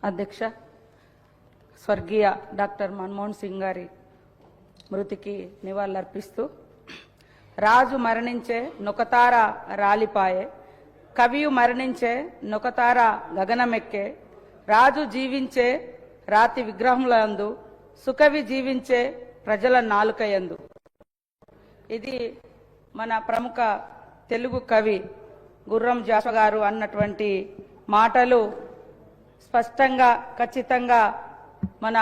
అధ్యక్ష, స్వర్గీయ డాక్టర్ మన్మోహన్ సింగ్ గారి మృతికి నివాళులర్పిస్తూ రాజు మరణించే నొకతార రాలిపాయే, కవియు మరణించే నొకతార గగనమెక్కే, రాజు జీవించే రాతి విగ్రహములందు, సుకవి జీవించే ప్రజల నాలుకయందు. ఇది మన ప్రముఖ తెలుగు కవి గుర్రం జాషువా గారు అన్నటువంటి మాటలు స్పష్టంగా ఖచ్చితంగా మన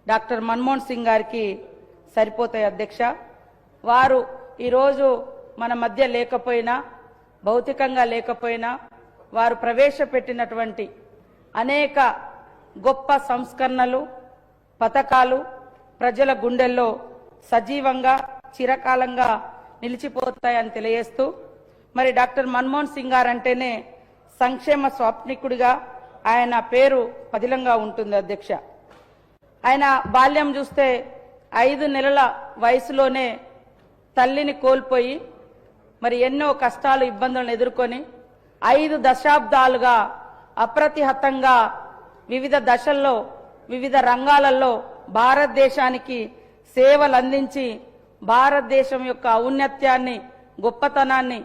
డాక్టర్ మన్మోహన్ సింగ్ గారికి సరిపోతాయి అధ్యక్ష. వారు ఈరోజు మన మధ్య లేకపోయినా, భౌతికంగా లేకపోయినా, వారు ప్రవేశపెట్టినటువంటి అనేక గొప్ప సంస్కరణలు, పథకాలు ప్రజల గుండెల్లో సజీవంగా చిరకాలంగా నిలిచిపోతాయని తెలియజేస్తూ, మరి డాక్టర్ మన్మోహన్ సింగ్ గారు అంటేనే సంక్షేమ స్వాప్నికుడిగా ఆయన పేరు పదిలంగా ఉంటుంది అధ్యక్ష. ఆయన బాల్యం చూస్తే 5 నెలల వయసులోనే తల్లిని కోల్పోయి మరి ఎన్నో కష్టాలు ఇబ్బందులను ఎదుర్కొని 5 దశాబ్దాలుగా అప్రతిహతంగా వివిధ దశల్లో వివిధ రంగాలలో భారతదేశానికి సేవలు అందించి భారతదేశం యొక్క ఔన్నత్యాన్ని, గొప్పతనాన్ని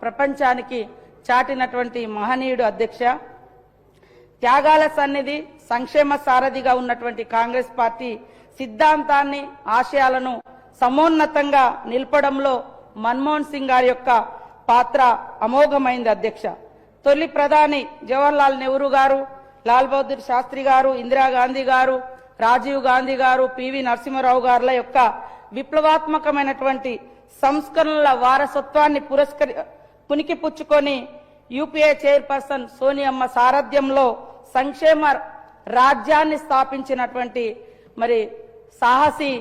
ప్రపంచానికి చాటినటువంటి మహనీయుడు అధ్యక్ష. త్యాగాల సన్నిధి, సంక్షేమ సారథిగా ఉన్నటువంటి కాంగ్రెస్ పార్టీ సిద్ధాంతాన్ని, ఆశయాలను సమోన్నతంగా నిలపడంలో మన్మోహన్ సింగ్ గారి యొక్క పాత్ర అమోఘమైంది అధ్యక్ష. తొలి ప్రధాని జవహర్లాల్ నెహ్రూ గారు, లాల్ బహదూర్ శాస్త్రి గారు, ఇందిరాగాంధీ గారు, రాజీవ్ గాంధీ గారు, పివి నరసింహారావు గారుల యొక్క విప్లవాత్మకమైనటువంటి సంస్కరణల వారసత్వాన్ని పుణికిపుచ్చుకొని యూపీఏ చైర్పర్సన్ సోనియమ్మ సారథ్యంలో సంక్షేమ రాజ్యాన్ని స్థాపించినటువంటి మరి సాహసి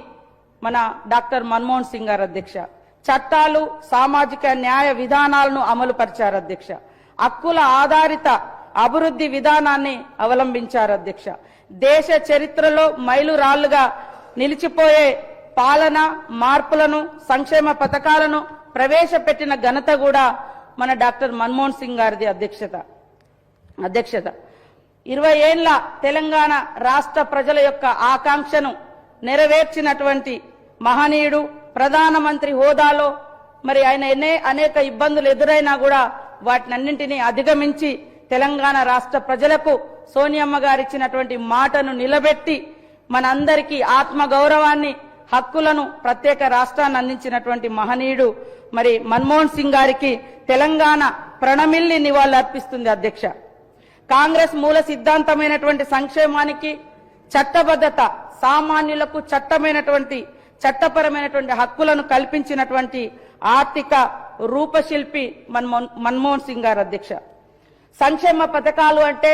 మన డాక్టర్ మన్మోహన్ సింగ్ గారు అధ్యక్ష. చట్టాలు, సామాజిక న్యాయ విధానాలను అమలు పరిచారు అధ్యక్ష. హక్కుల ఆధారిత అభివృద్ధి విధానాన్ని అవలంబించారు అధ్యక్ష. దేశ చరిత్రలో మైలురాళ్లుగా నిలిచిపోయే పాలన మార్పులను, సంక్షేమ పథకాలను ప్రవేశపెట్టిన ఘనత కూడా మన డాక్టర్ మన్మోహన్ సింగ్ గారిది అధ్యక్షత. 20 ఏళ్ల తెలంగాణ రాష్ట్ర ప్రజల యొక్క ఆకాంక్షను నెరవేర్చినటువంటి మహనీయుడు. ప్రధానమంత్రి హోదాలో మరి ఆయన అనేక ఇబ్బందులు ఎదురైనా కూడా వాటినన్నింటినీ అధిగమించి తెలంగాణ రాష్ట్ర ప్రజలకు సోనియమ్మ గారు ఇచ్చినటువంటి మాటను నిలబెట్టి మనందరికీ ఆత్మ గౌరవాన్ని, హక్కులను, ప్రత్యేక రాష్ట్రాన్ని అందించినటువంటి మహనీయుడు మరి మన్మోహన్ సింగ్ గారికి తెలంగాణ ప్రణమిల్లి నివాళులు అర్పిస్తుంది అధ్యక్ష. కాంగ్రెస్ మూల సిద్ధాంతమైనటువంటి సంక్షేమానికి, చట్టబద్ధత, సామాన్యులకు చట్టపరమైనటువంటి హక్కులను కల్పించినటువంటి ఆర్థిక రూపశిల్పి మన్మోహన్ సింగ్ గారు అధ్యక్ష. సంక్షేమ పథకాలు అంటే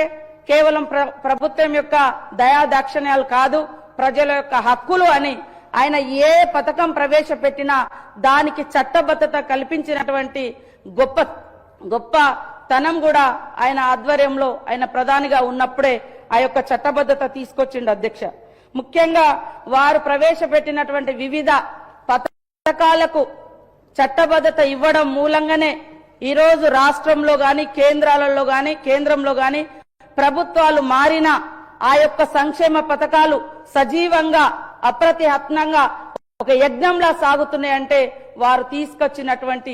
కేవలం ప్రభుత్వం యొక్క దయాదాక్షిణ్యాలు కాదు, ప్రజల యొక్క హక్కులు అని ఆయన ఏ పథకం ప్రవేశపెట్టినా దానికి చట్టబద్ధత కల్పించినటువంటి గొప్పతనం కూడా ఆయన ఆధ్వర్యంలో, ఆయన ప్రధానిగా ఉన్నప్పుడే ఆ యొక్క చట్టబద్ధత తీసుకొచ్చిండు అధ్యక్ష. ముఖ్యంగా వారు ప్రవేశపెట్టినటువంటి వివిధ పథకాలకు చట్టబద్ధత ఇవ్వడం మూలంగానే ఈరోజు రాష్ట్రంలో గాని, కేంద్రంలో గాని ప్రభుత్వాలు మారినా ఆ యొక్క సంక్షేమ పథకాలు సజీవంగా, అప్రతిహతంగా ఒక యజ్ఞంలా సాగుతున్నాయంటే వారు తీసుకొచ్చినటువంటి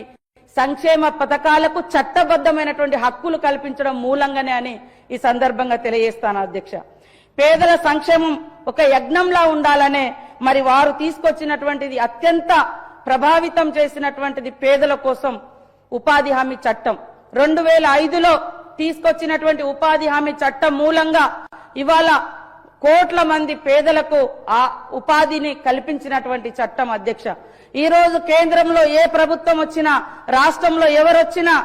సంక్షేమ పథకాలకు చట్టబద్ధమైనటువంటి హక్కులు కల్పించడం మూలంగానే అని ఈ సందర్భంగా తెలియజేస్తాను అధ్యక్ష. పేదల సంక్షేమం ఒక యజ్ఞంలా ఉండాలనే మరి వారు తీసుకొచ్చినటువంటిది, అత్యంత ప్రభావితం చేసినటువంటిది పేదల కోసం ఉపాధి హామీ చట్టం. 2005లో తీసుకొచ్చినటువంటి ఉపాధి హామీ చట్టం మూలంగా ఇవాళ కోట్ల మంది పేదలకు ఆ ఉపాధిని కల్పించినటువంటి చట్టం అధ్యక్ష. ఈ రోజు కేంద్రంలో ఏ ప్రభుత్వం వచ్చినా, రాష్ట్రంలో ఎవరొచ్చినా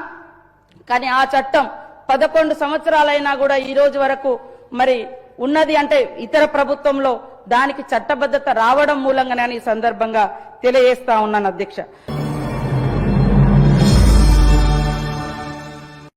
కానీ ఆ చట్టం 11 సంవత్సరాలైనా కూడా ఈ రోజు వరకు మరి ఉన్నది అంటే ఇతర ప్రభుత్వంలో దానికి చట్టబద్ధత రావడం మూలంగానే ఈ సందర్భంగా తెలియజేస్తా ఉన్నాను అధ్యక్ష.